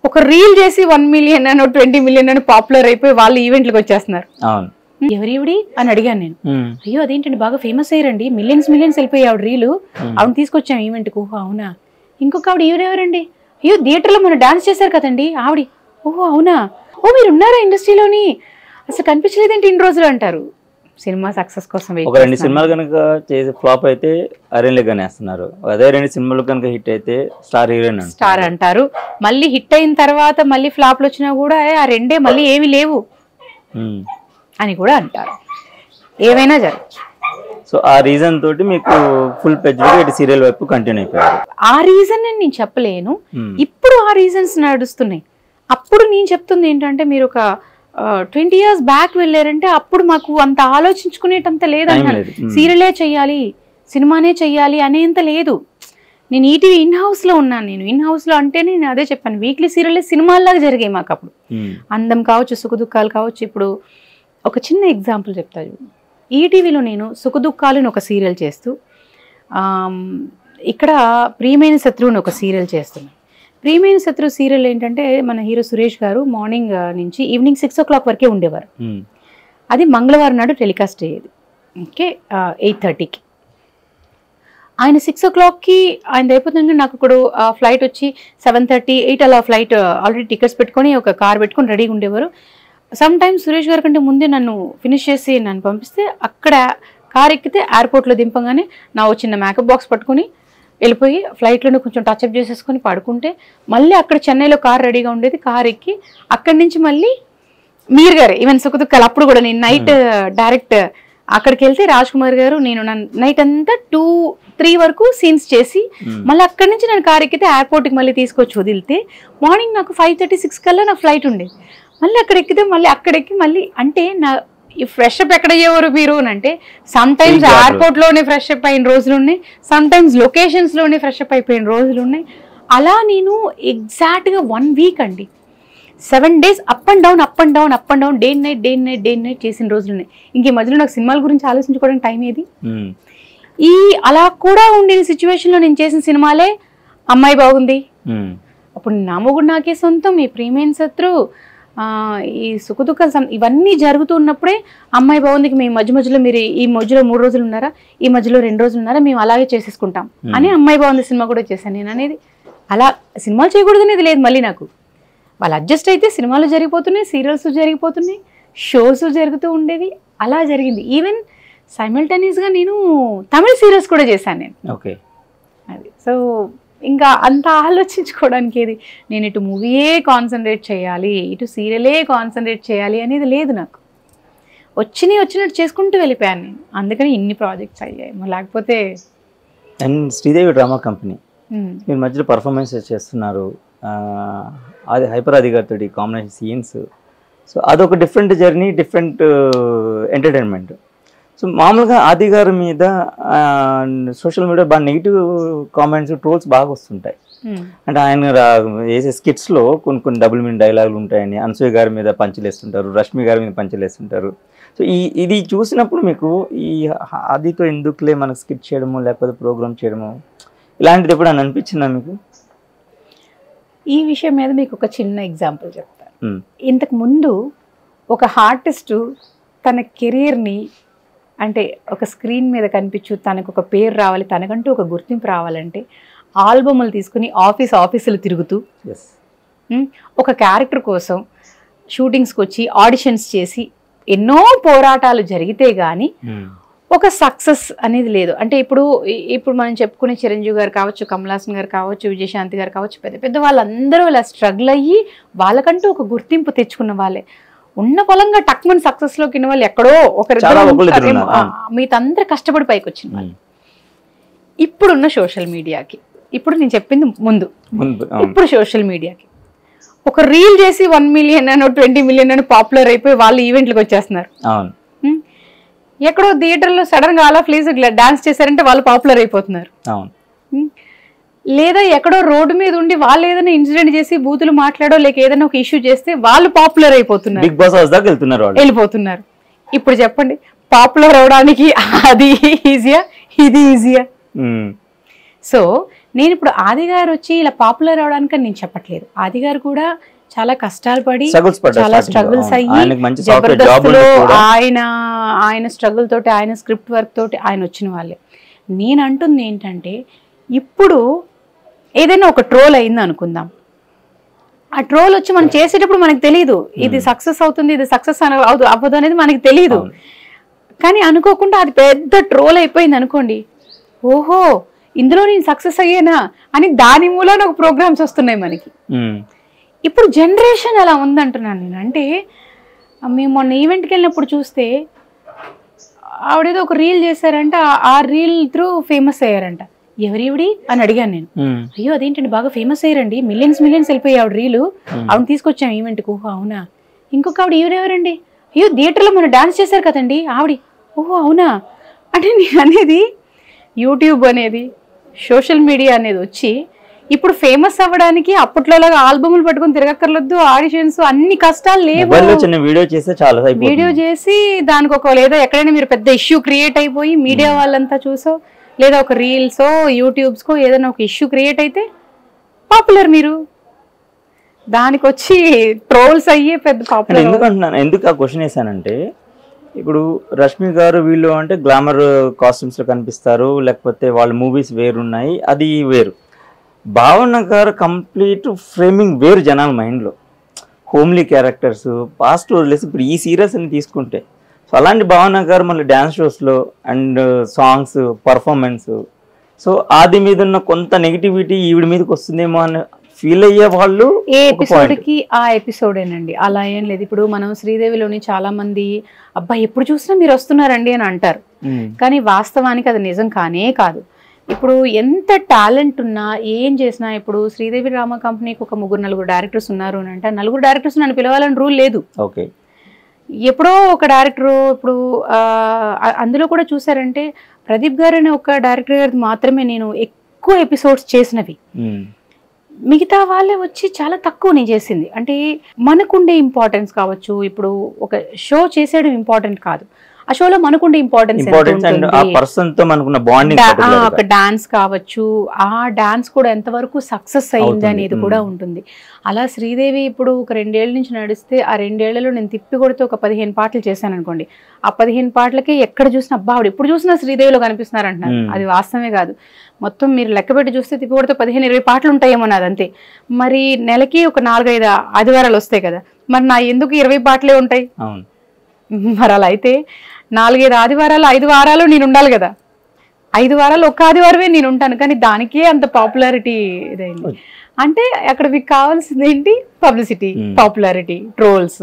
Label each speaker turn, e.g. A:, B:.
A: ఒక రీల్ చేసి 1 మిలియన్ అని 20 మిలియన్ అని పాపులర్ అయిపోయి వాళ్ళు ఈవెంట్లకు వచ్చేస్తున్నారు. ఎవరివిడి అని అడిగాను నేను. అయ్యో అదేంటండి బాగా ఫేమస్ అయ్యారండి, మిలియన్స్ వెళ్ళిపోయి ఆవిడ రీలు, ఆవిడ తీసుకొచ్చాం ఈవెంట్కి. ఓహో అవునా. ఇంకొక ఆవిడ ఎవరెవరండి, అయ్యో థియేటర్లో మనం డాన్స్ చేశారు కదండి ఆవిడ. ఓహో అవునా, ఓ మీరు ఉన్నారా ఇండస్ట్రీలోని, అసలు కనిపించలేదేంటి ఇన్ని రోజులు అంటారు. సినిమా సక్సెస్ కోసం
B: ఒక 2 సినిమాలు కనుక చేసి ఫ్లాప్ అయితే అరేంజ్ గానే వేస్తున్నారు, అదే 2 సినిమాలు కనుక హిట్ అయితే స్టార్ హీరోయిన్
A: స్టార్ అంటారు. మళ్ళీ హిట్ అయిన తర్వాత మళ్ళీ ఫ్లాప్లు వచ్చినా కూడా ఆ 2 మళ్ళీ ఏమి లేవు అని కూడా అంటారు. ఏమైనా జరగచ్చు.
B: సో ఆ రీజన్ తోటి మీకు ఫుల్ పెజ్గా ఇటు సీరియల్ వైపు కంటిన్యూ అయిపోయారు.
A: ఆ రీజన్ నేను చెప్పలేను, ఇప్పుడు ఆ రీజన్స్ నడుస్తున్నాయి. అప్పుడు నేను చెప్తుంది ఏంటంటే మీరు ఒక 20 years బ్యాక్ వెళ్ళారంటే అప్పుడు మాకు అంత ఆలోచించుకునేటంత లేదన్నారు. సీరియలే చెయ్యాలి, సినిమానే చెయ్యాలి అనేంత లేదు. నేను ఈటీవీ ఇన్ హౌస్లో ఉన్నాను. నేను ఇన్ హౌస్లో అంటే నేను అదే చెప్పాను, వీక్లీ సీరియల్ సినిమాల్లాగా జరిగాయి మాకు అప్పుడు. అందం కావచ్చు, సుఖదుఖాలు కావచ్చు. ఇప్పుడు ఒక చిన్న ఎగ్జాంపుల్ చెప్తాను. ఈటీవీలో నేను సుఖదుఖాలను ఒక సీరియల్ చేస్తూ, ఇక్కడ ప్రియమైన శత్రువుని ఒక సీరియల్ చేస్తున్నాను. ప్రియమైన శత్రు సీరియల్ ఏంటంటే మన హీరో సురేష్ గారు మార్నింగ్ నుంచి ఈవినింగ్ 6 o'clock వరకే ఉండేవారు. అది మంగళవారం నాడు టెలికాస్ట్ అయ్యేది. ఓకే, 8:30కి. ఆయన 6 o'clockకి ఆయన అయిపోతుందంటే నాకు ఇప్పుడు ఫ్లైట్ వచ్చి 7:30, 8 అలా ఫ్లైట్ ఆల్రెడీ టికెట్స్ పెట్టుకొని ఒక కార్ పెట్టుకొని రెడీగా ఉండేవారు. సమ్ టైమ్స్ సురేష్ గారి కంటే ముందే నన్ను ఫినిష్ చేసి నన్ను పంపిస్తే అక్కడ కార్ ఎక్కితే ఎయిర్పోర్ట్లో దింపగానే నా చిన్న మేకప్ బాక్స్ పట్టుకుని వెళ్ళిపోయి ఫ్లైట్లోనే కొంచెం టచ్అప్ చేసేసుకొని పడుకుంటే మళ్ళీ అక్కడ చెన్నైలో కార్ రెడీగా ఉండేది. కార్ ఎక్కి అక్కడి నుంచి మళ్ళీ మీరు గారు ఈవెన్ సుఖదుఖాలు అప్పుడు కూడా నేను నైట్ డైరెక్ట్ అక్కడికి వెళ్తే రాజ్ కుమార్ గారు నేను నైట్ అంతా 2-3 వరకు సీన్స్ చేసి మళ్ళీ అక్కడి నుంచి నేను కార్ ఎక్కితే ఎయిర్పోర్ట్కి మళ్ళీ తీసుకొచ్చి వదిలితే మార్నింగ్ నాకు 5:30-6 కల్లా నా ఫ్లైట్ ఉండేది. మళ్ళీ అక్కడ ఎక్కితే మళ్ళీ అక్కడెక్కి మళ్ళీ అంటే నా ఈ ఫ్రెష్ అప్ ఎక్కడ అయ్యేవారు మీరు అని అంటే సమ్ టైమ్స్ ఎయిర్పోర్ట్లోనే ఫ్రెష్ అప్ అయిన రోజులు ఉన్నాయి, సమ్ టైమ్స్ లొకేషన్స్లోనే ఫ్రెష్ అప్ అయిపోయిన రోజులు ఉన్నాయి. అలా నేను ఎగ్జాక్ట్గా 1 week అండి 7 days up and down day night చేసిన రోజులు ఉన్నాయి. ఇంక ఈ మధ్యలో నాకు సినిమాల గురించి ఆలోచించుకోవడానికి టైం ఏది. ఈ అలా కూడా ఉండే సిచ్యువేషన్లో నేను చేసిన సినిమాలే అమ్మాయి బాగుంది, అప్పుడు నా మొగుడు నాకే సొంతం, ఈ ప్రియమైన శత్రు, ఈ సుఖదుఖాలు ఇవన్నీ జరుగుతూ ఉన్నప్పుడే అమ్మాయి బాగుందికి మేము మధ్యలో మీరు ఈ మధ్యలో 3 రోజులు ఉన్నారా, ఈ మధ్యలో 2 రోజులు ఉన్నారా, మేము అలాగే చేసేసుకుంటాం అని అమ్మాయి బాగుంది సినిమా కూడా చేశాను నేను. అనేది అలా సినిమాలు చేయకూడదు అనేది లేదు. మళ్ళీ నాకు వాళ్ళు అడ్జస్ట్ అయితే సినిమాలు జరిగిపోతున్నాయి, సీరియల్స్ జరిగిపోతున్నాయి, షోస్ జరుగుతూ ఉండేవి. అలా జరిగింది. ఈవెన్ సైమల్టేనియస్గా నేను తమిళ సీరియల్స్ కూడా చేశాను నేను.
B: ఓకే,
A: అది సో ఇంకా అంత ఆలోచించుకోవడానికి ఏది, నేను ఇటు మూవీయే కాన్సన్ట్రేట్ చేయాలి, ఇటు సీరియలే కాన్సన్ట్రేట్ చేయాలి అనేది లేదు నాకు. వచ్చినట్టు చేసుకుంటూ వెళ్ళిపోయాను నేను. అందుకని ఇన్ని ప్రాజెక్ట్స్ అయ్యాయి. లేకపోతే
B: అండ్ శ్రీదేవి డ్రామా కంపెనీ మీరు మధ్యలో పర్ఫార్మెన్సెస్ చేస్తున్నారు, అది హైపర్ ఆది గారితో కాంబినేషన్ సీన్స్. సో అదొక different journey, different entertainment. So మామూలుగా ఆది గారి మీద సోషల్ మీడియా బాగా నెగిటివ్ కామెంట్స్, ట్రోల్స్ బాగా వస్తుంటాయి. అంటే ఆయన వేసే స్కిట్స్లో కొన్ని డబుల్ మీనింగ్ డైలాగులు ఉంటాయని, అనసూయ గారి మీద పంచలేస్తుంటారు, రష్మి గారి మీద పంచలేస్తుంటారు. సో ఇది చూసినప్పుడు మీకు ఈ ఆదితో ఎందుకులే మనకు స్కిట్ చేయడము లేకపోతే ప్రోగ్రామ్ చేయడము ఇలాంటిది ఎప్పుడు అని అనిపించిందా మీకు?
A: ఈ విషయం మీద మీకు ఒక చిన్న ఎగ్జాంపుల్ చెప్తాను. ఇంతకు ముందు ఒక ఆర్టిస్టు తన కెరీర్ని అంటే ఒక స్క్రీన్ మీద కనిపించు, తనకు ఒక పేరు రావాలి, తనకంటూ ఒక గుర్తింపు రావాలంటే ఆల్బమ్లు తీసుకుని ఆఫీసులు తిరుగుతూ ఒక క్యారెక్టర్ కోసం షూటింగ్స్కి వచ్చి ఆడిషన్స్ చేసి ఎన్నో పోరాటాలు జరిగితే కానీ ఒక సక్సెస్ అనేది లేదు. అంటే ఇప్పుడు మనం చెప్పుకునే చిరంజీవి గారు కావచ్చు, కమల్ హాసన్ గారు కావచ్చు, విజయశాంతి గారు కావచ్చు, పెద్ద వాళ్ళందరూ ఇలా స్ట్రగుల్ అయ్యి వాళ్ళకంటూ ఒక గుర్తింపు తెచ్చుకున్న వాళ్ళే. ఉన్న పొలంగా టక్మన్ సక్సెస్లోకి వాళ్ళు ఎక్కడో మీతందరూ కష్టపడి పైకి వచ్చిన వాళ్ళు. ఇప్పుడున్న సోషల్ మీడియాకి, ఇప్పుడు నేను చెప్పింది ముందు, ఇప్పుడు సోషల్ మీడియాకి ఒక రీల్ చేసి 1 మిలియన్ అని 20 మిలియన్ అని పాపులర్ అయిపోయి వాళ్ళు ఈవెంట్లకు వచ్చేస్తున్నారు. ఎక్కడో థియేటర్లో సడన్ గా అలా ప్లీజ్ డాన్స్ చేశారంటే వాళ్ళు పాపులర్ అయిపోతున్నారు. లేదా ఎక్కడో రోడ్డు మీద ఉండి వాళ్ళు ఏదైనా ఇన్సిడెంట్ చేసి బూతులు మాట్లాడో లేక ఏదైనా ఒక ఇష్యూ చేస్తే వాళ్ళు పాపులర్ అయిపోతున్నారు, వెళ్ళిపోతున్నారు. ఇప్పుడు చెప్పండి, పాపులర్ అవడానికి అది ఈజీయా, ఇది ఈజీయా? సో నేను ఇప్పుడు ఆది గారు వచ్చి ఇలా పాపులర్ అవడానికి నేను చెప్పట్లేదు. ఆది గారు కూడా చాలా కష్టాలు పడి చాలా స్ట్రగుల్స్ అయ్యి జబర్దస్త్ లో ఆయన స్ట్రగుల్ తోటి ఆయన స్క్రిప్ట్ వర్క్ తోటి ఆయన వచ్చిన వాళ్ళే. నేను అంటుంది ఏంటంటే ఇప్పుడు ఏదైనా ఒక ట్రోల్ అయింది అనుకుందాం, ఆ ట్రోల్ వచ్చి మనం చేసేటప్పుడు మనకు తెలియదు ఇది సక్సెస్ అవుతుంది ఇది సక్సెస్ అవ్వదు అనేది మనకి తెలియదు. కానీ అనుకోకుండా అది పెద్ద ట్రోల్ అయిపోయింది అనుకోండి, ఓహో ఇందులో నేను సక్సెస్ అయ్యేనా అని దాని మూలాన ఒక ప్రోగ్రామ్స్ వస్తున్నాయి మనకి. ఇప్పుడు జనరేషన్ అలా ఉందంటున్నాను నేను. అంటే మేము మొన్న ఈవెంట్కి వెళ్ళినప్పుడు చూస్తే ఆవిడేదో ఒక రీల్ చేశారంట, ఆ రీల్ త్రూ ఫేమస్ అయ్యారంట. ఎవరివిడి అని అడిగాను నేను. అయ్యో అదేంటండి బాగా ఫేమస్ అయ్యారండి, మిలియన్స్ వెళ్ళిపోయి ఆవిడ రీలు, ఆవిడ తీసుకొచ్చాం ఈవెంట్కి. ఓహో అవునా. ఇంకొక ఆవిడ ఎవరెవరండి, అయ్యో థియేటర్లో మనం డాన్స్ చేశారు కదండి ఆవిడ. ఓహో అవునా. అంటే నేను అనేది యూట్యూబ్ అనేది సోషల్ మీడియా అనేది వచ్చి ఇప్పుడు ఫేమస్ అవ్వడానికి అప్పట్లోలాగా ఆల్బమ్లు పట్టుకొని తిరగక్కర్లేదు, ఆడిషన్స్ అన్ని కష్టాలు లేవు. వీడియో చేసి దానికి ఒక లేదా ఎక్కడైనా మీరు పెద్ద ఇష్యూ క్రియేట్ అయిపోయి మీడియా వాళ్ళంతా చూసో లేదా ఒక రీల్సో యూట్యూబ్స్కో ఏదైనా ఒక ఇష్యూ క్రియేట్ అయితే పాపులర్. మీరు దానికి వచ్చి ట్రోల్స్ అయ్యే పెద్ద పాపులర్.
B: ఎందుకంటున్నాను, ఎందుకు ఆ క్వశ్చన్ వేసానంటే ఇప్పుడు రష్మి గారు వీళ్ళు అంటే గ్లామర్ కాస్ట్యూమ్స్ లో కనిపిస్తారు, లేకపోతే వాళ్ళ మూవీస్ వేరున్నాయి, అది వేరు. భావన గారు కంప్లీట్ ఫ్రేమింగ్ వేరు జనాల మైండ్లో, హోమ్లీ క్యారెక్టర్స్ పాస్ట్ వదిలేసి ఇప్పుడు ఈ సీరియల్స్ అని తీసుకుంటే. సో అలాంటి భావన గారు మళ్ళీ డ్యాన్స్ షోస్లో and songs performance, so Aadi మీద ఉన్న కొంత నెగిటివిటీ ఈవిడ మీదకి వస్తుందేమో అని ఫీల్ అయ్యే వాళ్ళు
A: ఏ ఎపిసోడ్కి ఆ ఎపిసోడేనండి, అలా ఏం లేదు. ఇప్పుడు మనం శ్రీదేవిలోని చాలా మంది అబ్బాయి ఎప్పుడు చూసినా మీరు వస్తున్నారండి అని అంటారు, కానీ వాస్తవానికి అది నిజం కానే కాదు. ఇప్పుడు ఎంత టాలెంట్ ఉన్నా ఏం చేసినా, ఇప్పుడు శ్రీదేవి డ్రామా కంపెనీకి ఒక 3-4 డైరెక్టర్స్ ఉన్నారు అని అంటే 4 డైరెక్టర్స్ నన్ను పిలవాలని రూల్ లేదు.
B: ఓకే,
A: ఎప్పుడో ఒక డైరెక్టరు, ఇప్పుడు అందులో కూడా చూసారంటే ప్రదీప్ గారు అనే ఒక డైరెక్టర్ గారి మాత్రమే నేను ఎక్కువ ఎపిసోడ్స్ చేసినవి, మిగతా వాళ్ళే వచ్చి చాలా తక్కువ నేను చేసింది. అంటే మనకుండే ఇంపార్టెన్స్ కావచ్చు, ఇప్పుడు ఒక షో చేసేయడం ఇంపార్టెంట్ కాదు, ఆ షోలో మనకుండే ఇంపార్టెన్స్ ఒక డాన్స్ కావచ్చు, ఆ డాన్స్ కూడా ఎంతవరకు సక్సెస్ అయింది అనేది కూడా ఉంటుంది. అలా శ్రీదేవి ఇప్పుడు ఒక 2 ఏళ్ళ నుంచి నడిస్తే ఆ 2 ఏళ్లలో నేను తిప్పి కొడితే ఒక 15 పాటలు చేశాను అనుకోండి, ఆ 15 పాటలకి ఎక్కడ చూసినా అబ్బా ఆవిడ ఎప్పుడు చూసినా శ్రీదేవిలో కనిపిస్తున్నారు అంటున్నారు. అది వాస్తవమే కాదు. మొత్తం మీరు లెక్క పెట్టి చూస్తే తిప్పి కొడితే 15-20 పాటలు ఉంటాయేమో నాది అంతే. మరి నెలకి ఒక 4-5 ఆదివారాలు వస్తాయి కదా, మరి నా ఎందుకు 20 పాటలే ఉంటాయి? మరి అలా అయితే 4-5 ఆదివారాలు 5 వారాలు నేను ఉండాలి కదా, 5 వారాలు ఒక్క ఆదివారమే నేను ఉంటాను. కానీ దానికే అంత పాపులారిటీ ఇదైంది. అంటే అక్కడ మీకు కావాల్సింది ఏంటి? Publicity, popularity, trolls.